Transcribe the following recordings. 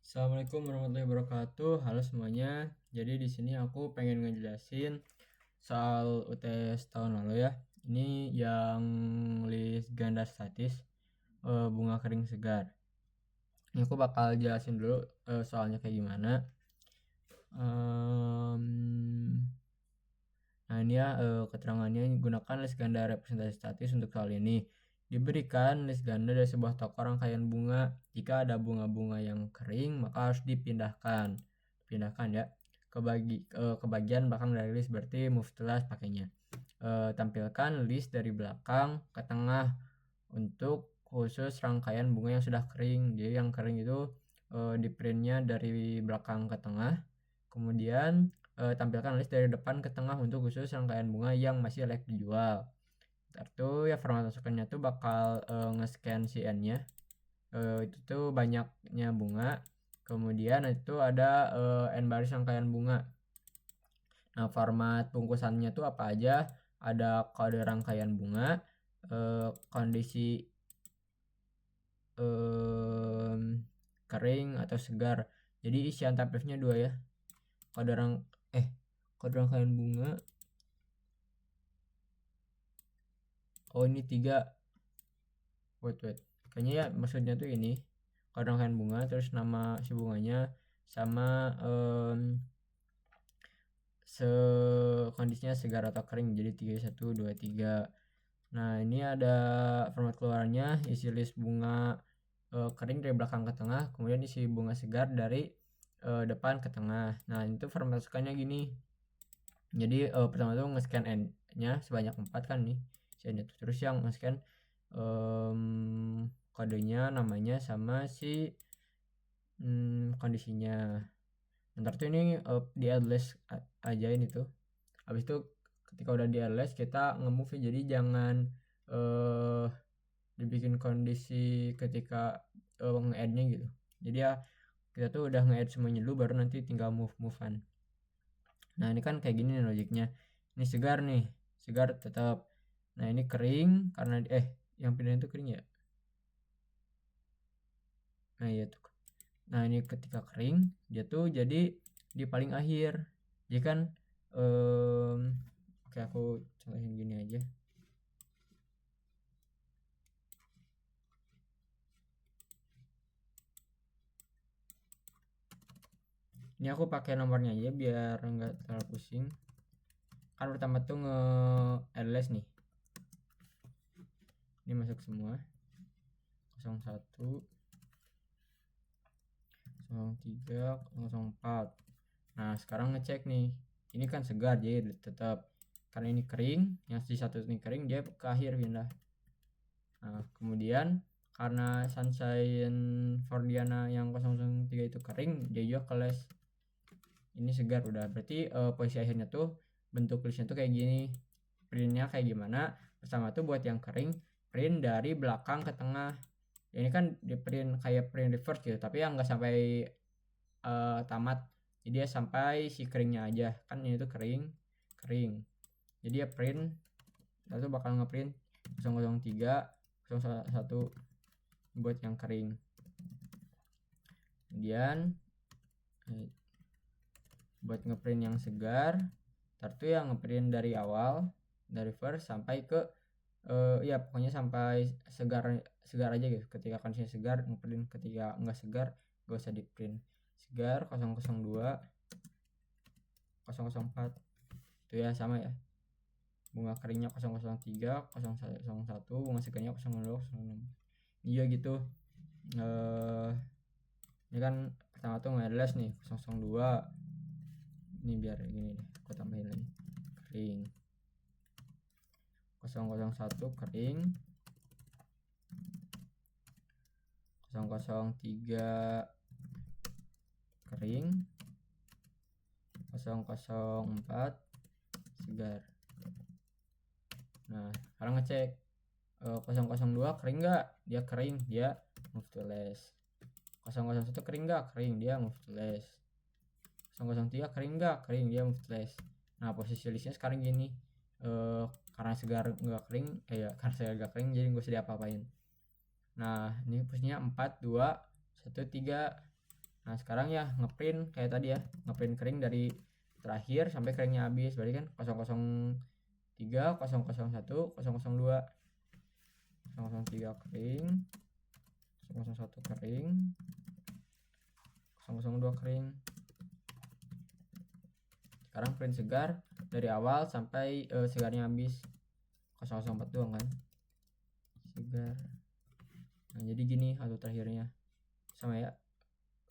Assalamualaikum warahmatullahi wabarakatuh. Halo semuanya. Jadi di sini aku pengen ngejelasin soal UTS tahun lalu ya. Ini yang list ganda statis bunga kering segar. Ini aku bakal jelasin dulu soalnya kayak gimana. Nah ini ya keterangannya, gunakan list ganda representasi statis untuk soal ini. Diberikan list ganda dari sebuah toko rangkaian bunga. Jika ada bunga-bunga yang kering, maka harus dipindahkan. Pindahkan ya ke bagian belakang dari list, berarti move to last pakainya. Tampilkan list dari belakang ke tengah untuk khusus rangkaian bunga yang sudah kering. Jadi yang kering itu di printnya dari belakang ke tengah. Kemudian tampilkan list dari depan ke tengah untuk khusus rangkaian bunga yang masih layak dijual. Ntar tuh ya format masukannya tuh bakal nge-scan CN-nya. Itu tuh banyaknya bunga. Kemudian itu ada N baris rangkaian bunga. Nah, format bungkusannya tuh apa aja? Ada kode rangkaian bunga, kondisi kering atau segar. Jadi isian tapirnya 2 ya. Kode rangkaian bunga. Oh, ini 3. Wait. Kayaknya ya maksudnya tuh ini. Kode rangkaian bunga, terus nama si bunganya, sama kondisinya segar atau kering. Jadi 3, 1, 2, 3. Nah, ini ada format keluarnya, isi list bunga kering dari belakang ke tengah, kemudian isi bunga segar dari depan ke tengah. Nah, itu format masukannya gini. Jadi pertama tuh nge-scan N-nya sebanyak 4 kan nih. Terus yang nge-scan kodenya, namanya, sama si kondisinya. Ntar tuh ini di address aja ini tuh. Habis itu ketika udah di address kita nge-move, jadi jangan dibikin kondisi ketika nge-add-nya gitu. Jadi ya kita tuh udah nge-add semuanya dulu, baru nanti tinggal move-movean. Nah, ini kan kayak gini nih logiknya. Ini segar nih, segar tetap. Nah, ini kering karena yang pindahin itu kering ya. Nah, iya tuh. Nah, ini ketika kering dia tuh jadi di paling akhir. Jadi kan oke, aku contohin gini aja. Ini aku pakai nomornya aja biar enggak terlalu pusing. Kan pertama tuh nge-address nih. Ini masuk semua. 01, 03, 04. Nah, sekarang ngecek nih. Ini kan segar, jadi tetap. Karena ini kering, yang di satu ini kering, dia ke akhir pindah. Nah, kemudian karena Sunshine Fordiana yang 003 itu kering, dia juga ke list. Ini segar udah. Berarti posisi akhirnya tuh bentuk listnya tuh kayak gini. Printnya kayak gimana? Pertama tuh buat yang kering, print dari belakang ke tengah. Ini kan di print kayak print reverse gitu, tapi yang nggak sampai tamat. Jadi ya sampai si keringnya aja. Kan ini tuh kering. Jadi ya print, lalu bakal ngeprint 003, 01 buat yang kering. Kemudian buat ngeprint yang segar, tuh yang ngeprint dari awal, dari first sampai ke ya pokoknya sampai segar aja gitu. Ketika kondisinya segar ngeprint, ketika enggak segar gak usah di print. Segar 002, 004 itu ya sama ya. Bunga keringnya 003, 001, bunga segarnya 002, 06. Iya gitu. Ini kan pertama tuh nge-address nih 002. Ini biar gini deh, aku tambahin lagi. Kering. 001 kering. 003 kering. 004 segar. Nah, sekarang ngecek 002 kering nggak? Dia kering, dia move to list. 001 kering nggak? Kering, dia move to list. 003 kering nggak? Kering, dia move to list. Nah, posisi listnya sekarang gini. Karena segar nggak kering, karena segar nggak kering, jadi nggak usah diapa-apain. Nah, ini posisinya 4, 2, 1, 3. Nah sekarang ya ngeprint kayak tadi ya, ngeprint kering dari terakhir sampai keringnya habis, berarti kan 003, 001, 002, 003 kering, 001 kering, 002 kering. Sekarang print segar dari awal sampai segarnya habis, 004 doang kan segar. Nah jadi gini auto terakhirnya sama ya,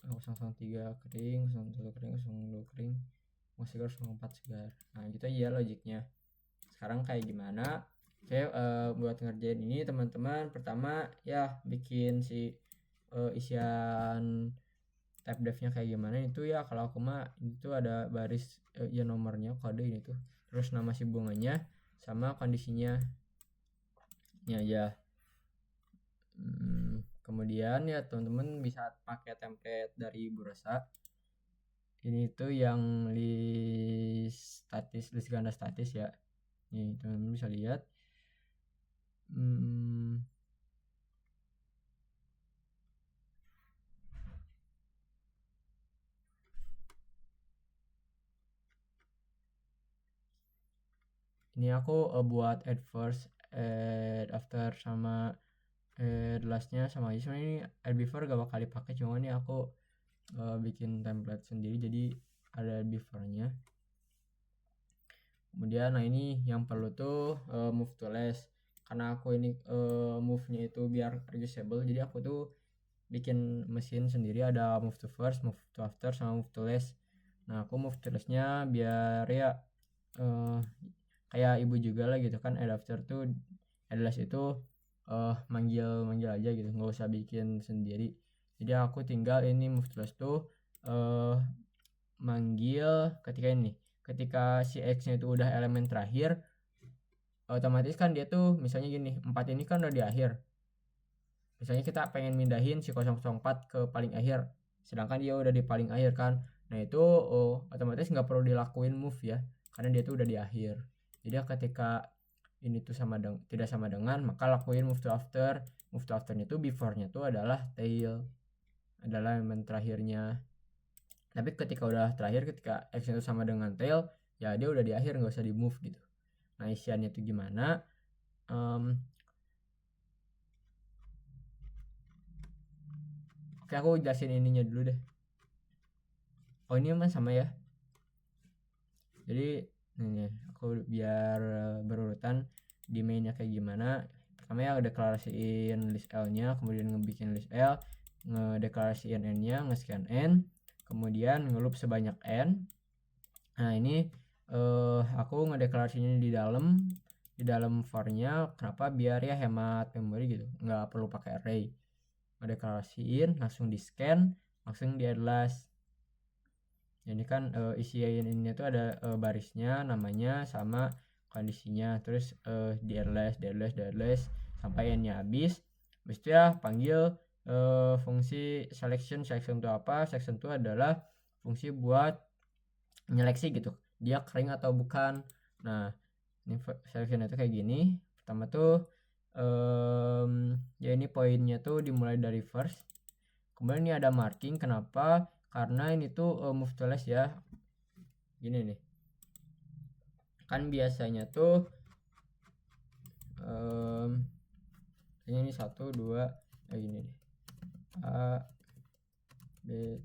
003 kering, 01 kering, 02 kering, segar, 04 segar. Nah gitu aja logiknya. Sekarang kayak gimana saya buat ngerjain ini teman-teman. Pertama ya bikin si isian type def-nya kayak gimana itu ya. Kalau aku mah itu ada baris ya nomornya, kode ini tuh, terus nama si bunganya sama kondisinya ya aja. Kemudian ya teman-teman bisa pakai template dari Burasa. Ini tuh yang list ganda statis ya. Nih teman-teman bisa lihat. Ini aku buat add first, add after sama add lastnya sama aja. Sebenarnya ini add before gak bakal dipakai, cuma ini aku bikin template sendiri jadi ada before-nya. Kemudian nah ini yang perlu tuh move to last, karena aku ini move-nya itu biar reusable, jadi aku tuh bikin mesin sendiri, ada move to first, move to after, sama move to last. Nah aku move to last-nya biar ya kayak ibu juga lah gitu kan, add after tuh add last itu manggil aja gitu, nggak usah bikin sendiri. Jadi aku tinggal ini move to last tuh manggil ketika si X nya itu udah elemen terakhir, otomatis kan dia tuh misalnya gini, 4 ini kan udah di akhir, misalnya kita pengen mindahin si 004 ke paling akhir sedangkan dia udah di paling akhir kan. Nah itu otomatis nggak perlu dilakuin move ya, karena dia tuh udah di akhir. Jadi ketika ini tuh tidak sama dengan, maka lakuin move to after. Move to afternya tuh before-nya tuh adalah tail, adalah elemen terakhirnya. Tapi ketika udah terakhir, ketika X itu sama dengan tail, ya dia udah di akhir, nggak usah di move gitu. Nah isiannya tuh gimana? Oke aku jelasin ininya dulu deh. Oh ini emang sama ya. Jadi nih aku biar berurutan di mainnya kayak gimana. Pertama ya deklarasiin list L nya, kemudian ngebikin list L, ngedeklarasiin N nya, nge-scan N, kemudian ngeloop sebanyak N. Nah ini aku ngedeklarasinya di dalam for nya. Kenapa? Biar ya hemat memori gitu, nggak perlu pakai array. Ngedeklarasiin langsung di scan, langsung di add last. Ini kan isiin ini tuh ada barisnya, namanya, sama kondisinya, terus di add last sampai n-nya habis. Habis itu ya panggil fungsi selection itu apa? Selection itu adalah fungsi buat nyeleksi gitu, dia kering atau bukan. Nah ini selection itu kayak gini. Pertama tuh ya ini poinnya tuh dimulai dari first. Kemudian ini ada marking. Kenapa? Karena ini tuh move to last ya. Gini nih, kan biasanya tuh ini 1, 2 gini deh, A B,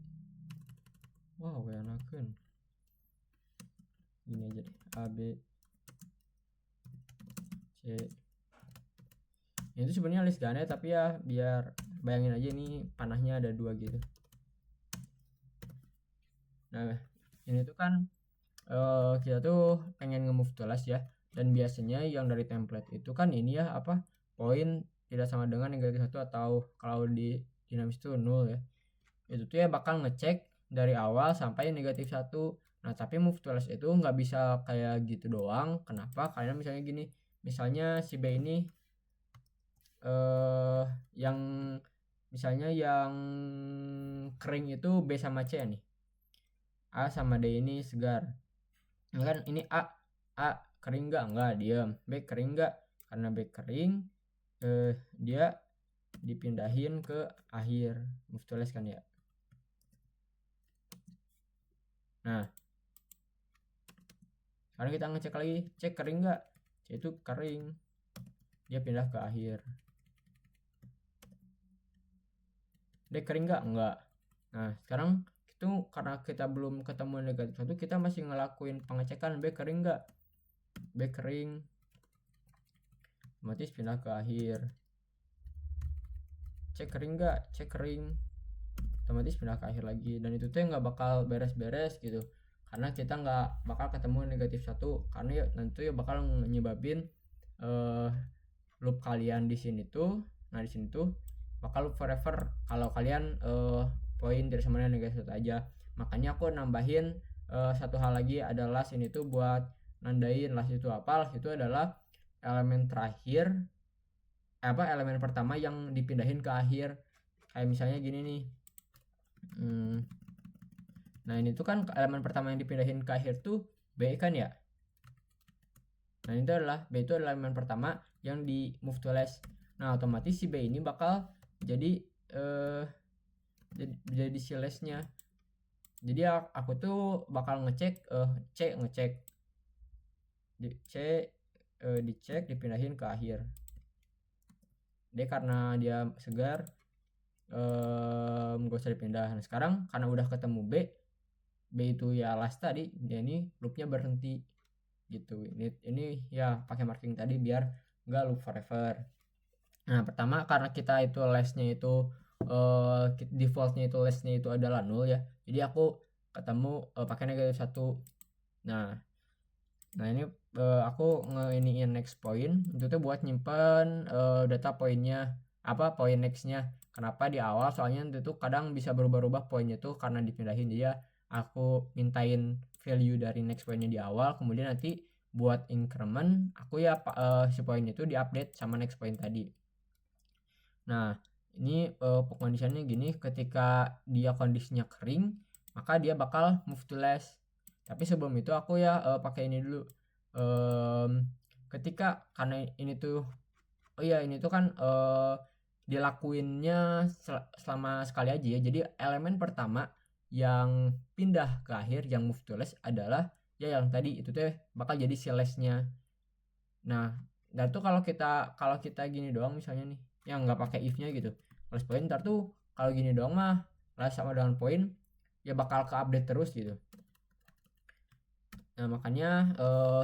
wow enakeun gini aja deh, A B C. Ini tuh sebenarnya list ganda, tapi ya biar bayangin aja ini panahnya ada 2 gitu. Nah ini tuh kan kita tuh pengen nge-move to last ya, dan biasanya yang dari template itu kan ini ya apa, poin tidak sama dengan negatif 1, atau kalau di dinamis itu 0 ya. Itu tuh ya bakal ngecek dari awal sampai negatif 1. Nah tapi move to last itu nggak bisa kayak gitu doang. Kenapa? Karena misalnya gini, misalnya si B ini yang misalnya yang kering itu B sama C nih, A sama D ini segar. Nah kan ini A kering enggak diam. B kering enggak, karena B kering dia dipindahin ke akhir move to last kan ya. Nah, sekarang kita ngecek lagi, cek kering nggak? C itu kering, dia pindah ke akhir. D kering nggak? Enggak. Nah, sekarang itu karena kita belum ketemu negatif 1, kita masih ngelakuin pengecekan B kering nggak? B kering, otomatis pindah ke akhir. C kering nggak? C kering, otomatis pindah ke akhir lagi. Dan itu tuh nggak bakal beres-beres gitu, karena kita nggak bakal ketemu negatif 1, karena ya nanti ya bakal nyebabin loop kalian di sini tuh, nah di sini tuh bakal loop forever kalau kalian poin dari sama negatif 1 aja. Makanya aku nambahin satu hal lagi adalah sini tuh buat nandain last itu apa. Last itu adalah elemen terakhir, elemen pertama yang dipindahin ke akhir. Kayak misalnya gini nih, nah ini tuh kan elemen pertama yang dipindahin ke akhir tuh B kan ya. Nah itu adalah B itu adalah elemen pertama yang di move to last. Nah otomatis si B ini bakal jadi jadi si lastnya. Jadi aku tuh bakal ngecek ngecek dicek dipindahin ke akhir. D karena dia segar, gak usah dipindah. Nah sekarang karena udah ketemu B itu ya last tadi, dia ini loopnya berhenti gitu. Ini ya pakai marking tadi biar nggak loop forever. Nah pertama karena kita itu lastnya itu defaultnya itu lastnya itu adalah 0 ya, jadi aku ketemu pakai negatif 1. Nah ini aku ngeiniin next point itu tuh buat nyimpen data poinnya, poin nextnya. Kenapa di awal? Soalnya itu tuh kadang bisa berubah-ubah poinnya tuh karena dipindahin. Dia aku mintain value dari next poinnya di awal, kemudian nanti buat increment aku ya si poin itu diupdate sama next point tadi. Nah ini kondisinya gini, ketika dia kondisinya kering maka dia bakal move to last. Tapi sebelum itu aku ya pakai ini dulu. Ketika karena ini tuh ini tuh kan dilakuinnya selama sekali aja ya. Jadi elemen pertama yang pindah ke akhir yang move to last adalah ya yang tadi itu tuh bakal jadi si lastnya. Nah dan tuh kalau kita gini doang misalnya nih yang nggak pakai if-nya gitu, last point ntar tuh kalau gini doang mah last sama dengan poin ya bakal ke update terus gitu. Nah makanya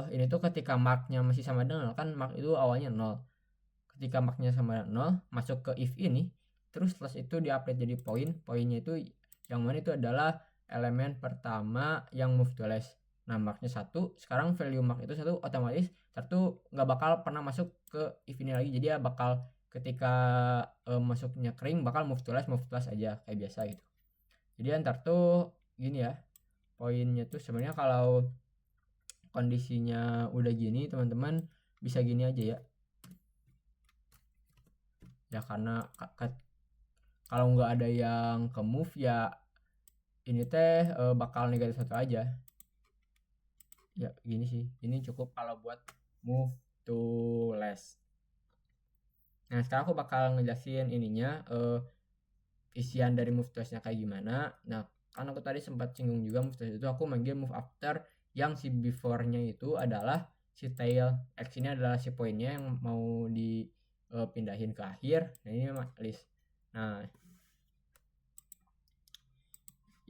ini tuh ketika marknya masih sama dengan 0, kan mark itu awalnya 0. Ketika marknya sama dengan 0 masuk ke if ini, terus setelah itu diupdate jadi poinnya itu yang mana itu adalah elemen pertama yang move to last. Nah marknya 1, sekarang value mark itu 1, otomatis satu nggak bakal pernah masuk ke if ini lagi. Jadi ya bakal ketika masuknya kering bakal move to last aja kayak biasa gitu. Jadi ntar tuh gini ya, poinnya tuh sebenarnya kalau kondisinya udah gini teman-teman bisa gini aja ya karena kalau nggak ada yang ke move ya ini teh bakal negatif 1 aja ya. Gini sih, ini cukup kalau buat move to last. Nah sekarang aku bakal ngejelasin ininya isian dari move to lastnya kayak gimana. Nah kan aku tadi sempat singgung juga move to last itu aku manggil move after, yang si before-nya itu adalah si tail. X ini adalah si poinnya yang mau dipindahin ke akhir. Nah ini list. Nah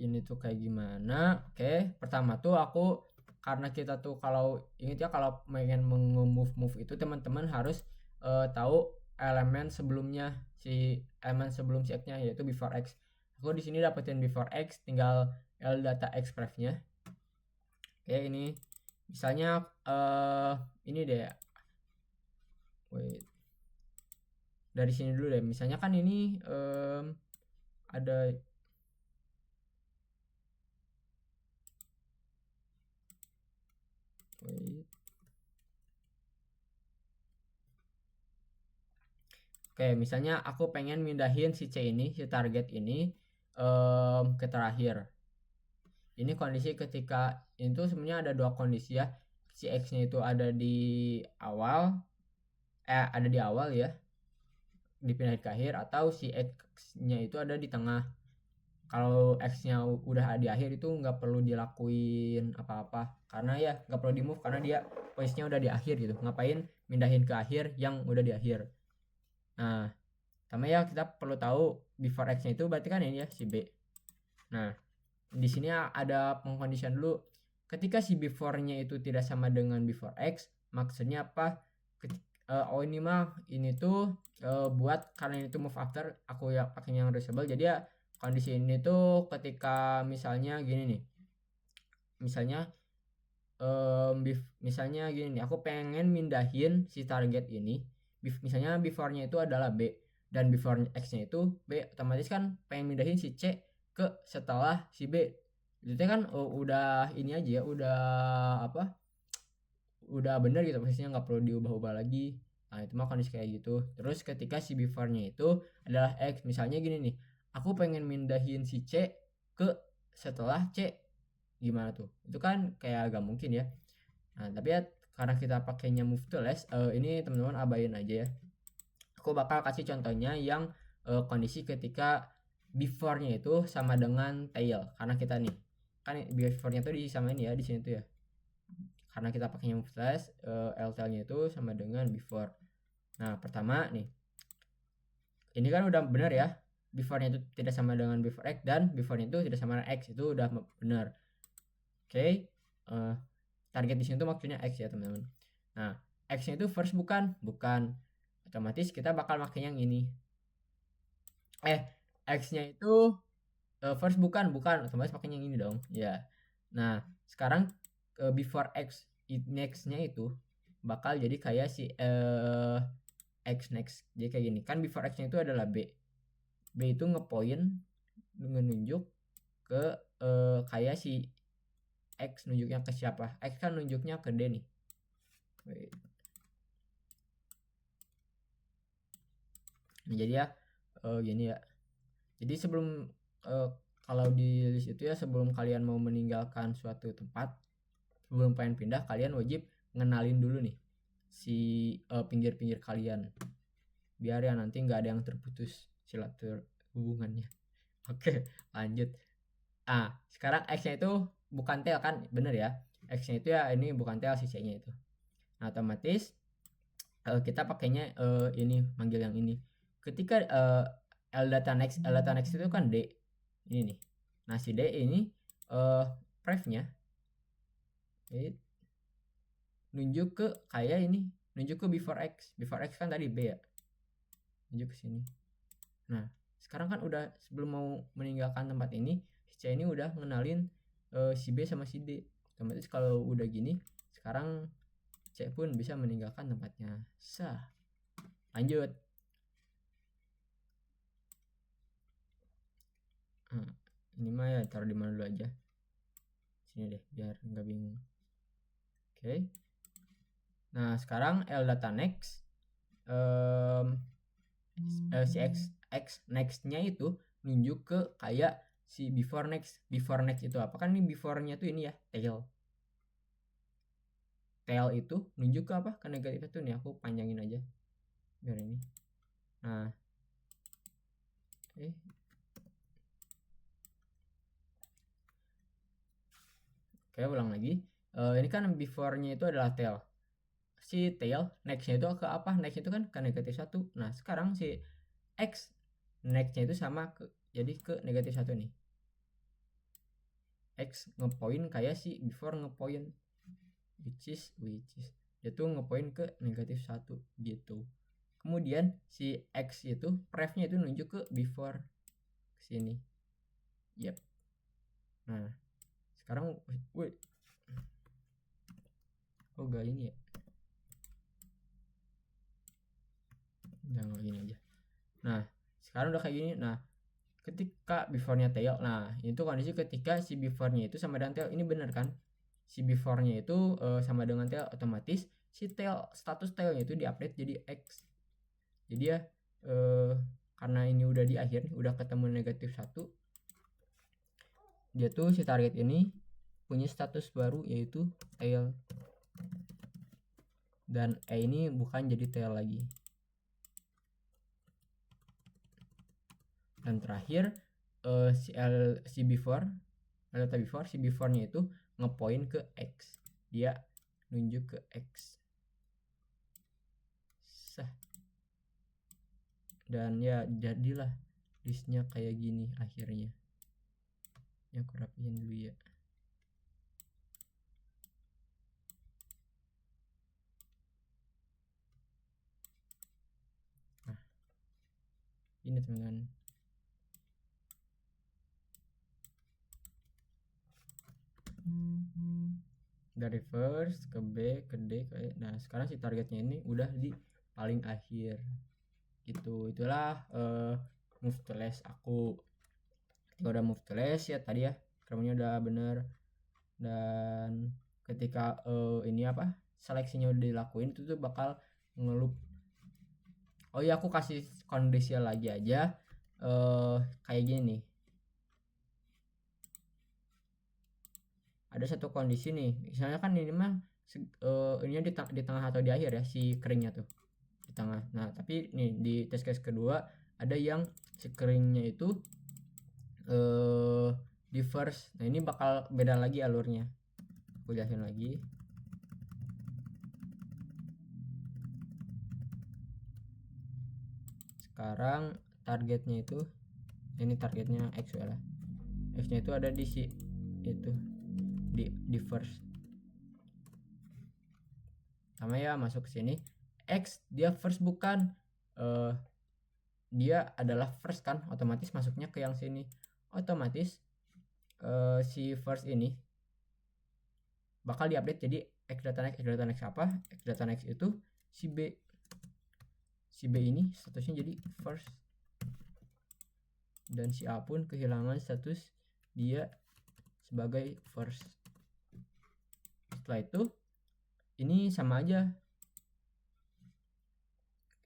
ini tuh kayak gimana? Oke, pertama tuh aku karena kita tuh kalau ingat ya kalau pengen move itu teman-teman harus tahu elemen sebelumnya, si elemen sebelum si X-nya yaitu before X. Aku di sini dapetin before X, tinggal L data express-nya. Oke, ini misalnya ini deh. Wait. Dari sini dulu deh. Misalnya kan ini ada Oke, misalnya aku pengen mindahin si C ini, si target ini ke terakhir. Ini kondisi ketika itu sebenarnya ada dua kondisi ya. Si X-nya itu ada di awal, ya, dipindahin ke akhir, atau si X-nya itu ada di tengah. Kalau X-nya udah di akhir itu nggak perlu dilakuin apa-apa, karena ya nggak perlu di move karena dia posisinya udah di akhir gitu. Ngapain mindahin ke akhir yang udah di akhir. Nah, sama ya kita perlu tahu before X-nya itu berarti kan ini ya si B. Nah, di sini ada pengkondisian dulu. Ketika si before-nya itu tidak sama dengan before X, maksudnya apa? Oh ini mah ini tuh buat karena ini tuh move after, aku ya pakai yang reusable. Jadi ya kondisi ini tuh ketika misalnya gini nih. Misalnya gini nih, aku pengen mindahin si target ini. Misalnya before-nya itu adalah B dan before X-nya itu B, otomatis kan pengen mindahin si C ke setelah si B. Itu kan udah ini aja ya, udah apa? Udah bener gitu posisinya, nggak perlu diubah-ubah lagi. Nah, itu mah kondisi kayak gitu. Terus ketika si before-nya itu adalah X, misalnya gini nih, aku pengen mindahin si C ke setelah C, gimana tuh? Itu kan kayak agak mungkin ya. Nah, tapi ya karena kita pakainya move to less, ini teman-teman abain aja ya. Aku bakal kasih contohnya yang kondisi ketika before-nya itu sama dengan tail. Karena kita nih, kan before-nya tuh disamain ya di sini tuh ya. Karena kita pakainya move to less, LTL-nya itu sama dengan before. Nah, pertama nih. Ini kan udah benar ya. Before-nya itu tidak sama dengan before X dan before-nya itu tidak sama dengan X, itu udah benar. Oke. Target di sini tuh maksudnya X ya teman-teman. Nah, X-nya itu first bukan? Bukan. Otomatis kita bakal pakai yang ini. X-nya itu first bukan? Bukan. Otomatis pakai yang ini dong. Ya. Nah, sekarang before X next-nya itu bakal jadi kayak si X next. Jadi kayak gini. Kan before X-nya itu adalah B. B itu ngepoint nunjuk ke kayak si X nunjuknya ke siapa? X kan nunjuknya ke D nih. Nah, jadi ya gini ya. Jadi sebelum kalau di list itu ya, sebelum kalian mau meninggalkan suatu tempat, sebelum pengen pindah, kalian wajib ngenalin dulu nih si pinggir-pinggir kalian, biar ya nanti nggak ada yang terputus silatur hubungannya. Oke, lanjut. Sekarang X-nya itu bukan tail kan, bener ya? X-nya itu ya ini bukan tail, si C-nya itu. Nah, otomatis kita pakainya ini, manggil yang ini. Ketika L data next itu kan D ini nih. Nah, si D ini pref-nya nunjuk ke kayak ini, nunjuk ke before X. Before X kan tadi B ya, nunjuk ke sini. Nah, sekarang kan udah sebelum mau meninggalkan tempat ini, si C ini udah ngenalin si B sama si D. Otomatis kalau udah gini, sekarang C pun bisa meninggalkan tempatnya. Sah. Lanjut. Ini mah ya taruh di mana dulu aja. Sini deh biar nggak bingung. Oke. Nah, sekarang L data next si X next-nya itu nunjuk ke kayak si before next. Before next itu apa? Kan ini before-nya tuh ini ya, tail. Tail itu nunjuk ke apa? Ke negatif itu nih, aku panjangin aja biar ini. Nah, Oke, ulang lagi. Ini kan before-nya itu adalah tail. Si tail next-nya itu ke apa? Next itu kan ke negatif 1. Nah, sekarang si X next-nya itu sama jadi ke negatif 1 nih. X ngepoint kayak si before ngepoint, which is dia tuh ngepoint ke negatif 1 gitu. Kemudian si X itu pref-nya itu nunjuk ke before ke sini. Yep. Nah, sekarang gak ini ya. Jangan gini aja. Nah, sekarang udah kayak gini. Nah, ketika before-nya tail, nah itu kondisi ketika si before-nya itu sama dengan tail. Ini bener kan? Si before-nya itu sama dengan tail, otomatis si tail, status tailnya itu diupdate jadi X. Jadi ya karena ini udah di akhir, udah ketemu negatif 1, dia tuh si target ini punya status baru yaitu tail. Dan ini bukan jadi tail lagi. Dan terakhir si before data before, si before-nya itu ngepoint ke X, dia nunjuk ke X. Sah. Dan ya jadilah listnya kayak gini akhirnya. Ya aku rapihin dulu ya. Nah, ini teman-teman. Dari first ke B ke D ke E. Nah sekarang si targetnya ini udah di paling akhir gitu. Itulah move to list aku. Ketika udah move to list ya tadi ya kerumnya udah bener, dan ketika ini apa seleksinya udah dilakuin itu tuh bakal ngelup. Oh iya aku kasih kondisi lagi aja kayak gini nih. Ada satu kondisi nih, misalnya kan ini mah ini di tengah atau di akhir ya si keringnya tuh di tengah. Nah tapi nih di test case kedua ada yang si keringnya itu di first. Nah ini bakal beda lagi alurnya, aku jelasin lagi. Sekarang targetnya itu ini targetnya X ya lah, X nya itu ada di si itu di first sama ya, masuk ke sini X dia first bukan, dia adalah first kan, otomatis masuknya ke yang sini. Otomatis si first ini bakal diupdate jadi X data next. X data next apa? X data next itu si B. Si B ini statusnya jadi first, dan si A pun kehilangan status dia sebagai first. Setelah itu ini sama aja,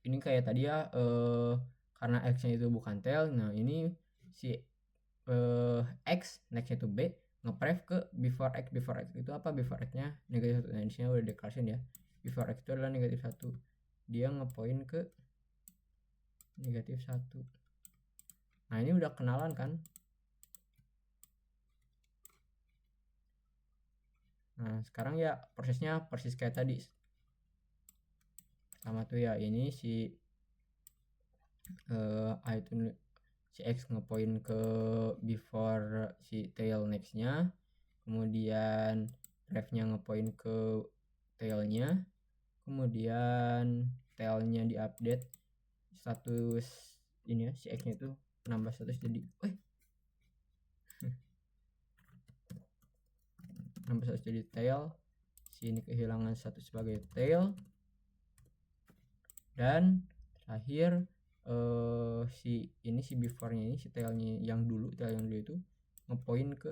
ini kayak tadi ya karena X nya itu bukan tail. Nah ini si X next nya itu B ngepref ke before X. Before X itu apa? Before X nya negatif 1. Nah disini udah declaration ya, before X itu adalah negatif 1, dia ngepoint ke negatif 1. Nah ini udah kenalan kan. Nah sekarang ya prosesnya persis kayak tadi. Pertama tuh ya ini si A itu si X ngepoint ke before si tail next nya, kemudian ref nya ngepoint ke tail nya, kemudian tail nya diupdate status ini ya, si X nya itu nambah status jadi nambah status jadi tail. Si ini kehilangan status sebagai tail, dan terakhir si ini si before nya ini si tailnya yang dulu, tail yang dulu itu ngepoint ke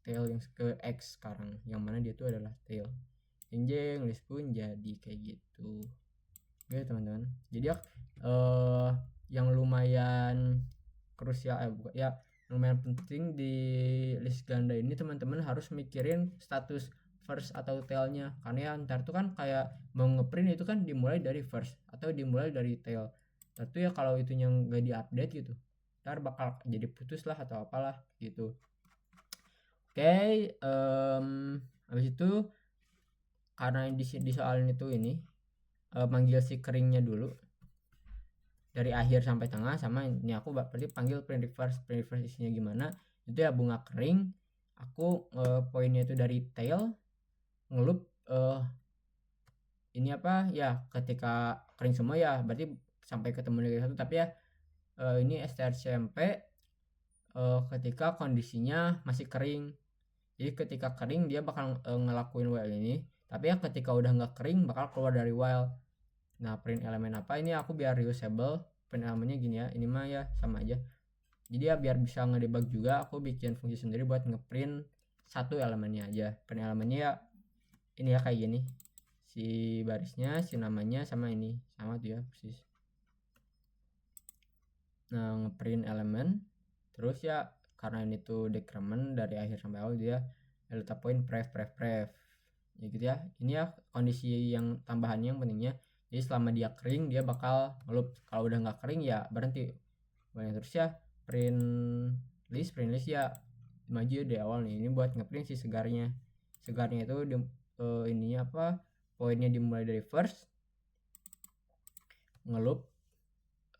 tail yang ke X sekarang, yang mana dia itu adalah tail. Jeng list pun jadi kayak gitu. Oke teman-teman, jadi ya yang lumayan krusial ya lumayan penting di list ganda ini, teman-teman harus mikirin status first atau tailnya, karena ya ntar tuh kan kayak mau ngeprint itu kan dimulai dari first atau dimulai dari tail. Tentu ya kalau itu yang gak diupdate gitu ntar bakal jadi putus lah atau apalah gitu. Oke, habis itu karena di soal itu ini manggil si keringnya dulu dari akhir sampai tengah, sama ini aku berarti panggil print reverse. Print reverse isinya gimana itu ya, bunga kering aku poinnya itu dari tail ngelup ini apa ya, ketika kering semua ya berarti sampai ketemu negatif 1. Tapi ya ini strcmp ketika kondisinya masih kering. Jadi ketika kering dia bakal ngelakuin while ini, tapi ya ketika udah nggak kering bakal keluar dari while. Nah print elemen apa ini, aku biar reusable print elemennya gini ya, ini mah ya sama aja. Jadi ya biar bisa ngedebug juga aku bikin fungsi sendiri buat ngeprint satu elemennya aja. Print elemennya ya ini ya kayak gini, si barisnya, si namanya, sama ini sama tuh ya persis. Nah ngeprint elemen terus ya, karena ini tuh decrement dari akhir sampai awal, dia delta point pref ya gitu ya. Ini ya kondisi yang tambahannya yang pentingnya, jadi selama dia kering dia bakal ngelup, kalau udah nggak kering ya berhenti. Banyak terus ya print list ya maju di awal nih. Ini buat ngeprint si segarnya itu ininya apa, poinnya dimulai dari first ngeloop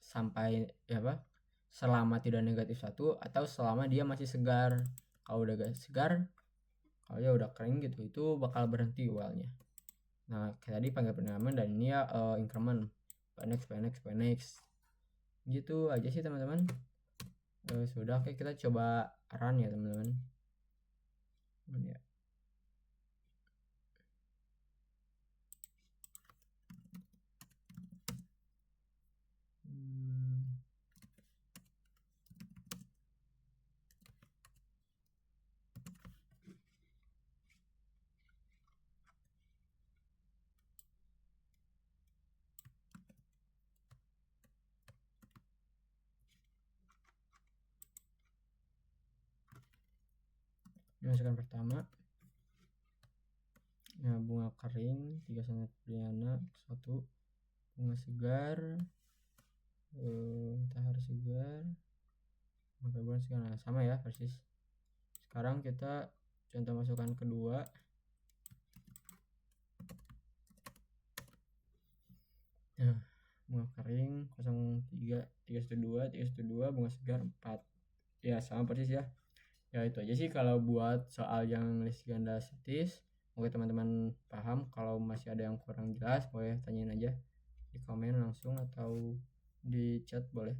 sampai ya apa, selama tidak negatif 1 atau selama dia masih segar. Kalau udah gak segar, kalau ya udah kering gitu, itu bakal berhenti while-nya. Nah kayak tadi panggil penamaan, dan ini ya increment next gitu aja sih teman-teman. Sudah, oke kita coba run ya teman-teman ya. Masukan pertama, nah bunga kering 3 sangat Briana, 1 bunga segar, matahari segar, maka bulan segar. Nah, sama ya persis. Sekarang kita contoh masukan kedua. Nah, bunga kering 03 312 bunga segar 4. Ya sama persis ya. Ya itu aja sih kalau buat soal yang list ganda statis. Mungkin teman-teman paham. Kalau masih ada yang kurang jelas boleh tanyain aja di komen langsung atau di chat boleh.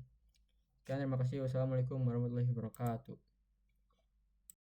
Oke, terima kasih. Wassalamualaikum warahmatullahi wabarakatuh.